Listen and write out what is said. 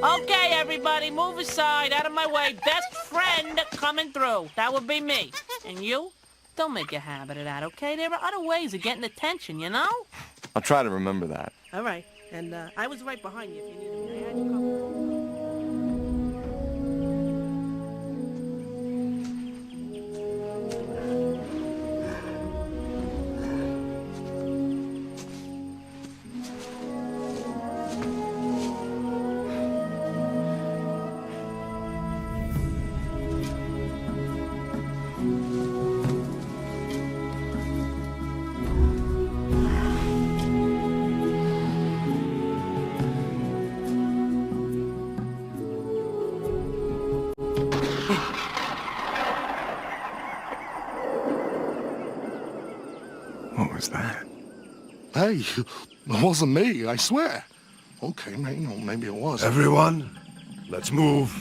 Okay, everybody, move aside, out of my way. Best friend coming through. That would be me. And you? Don't make a habit of that, okay? There are other ways of getting attention, you know? I'll try to remember that. All right. And I was right behind you if you needed me. I had you covered. What was that? Hey, it wasn't me, I swear. Okay, maybe it was. Everyone, let's move.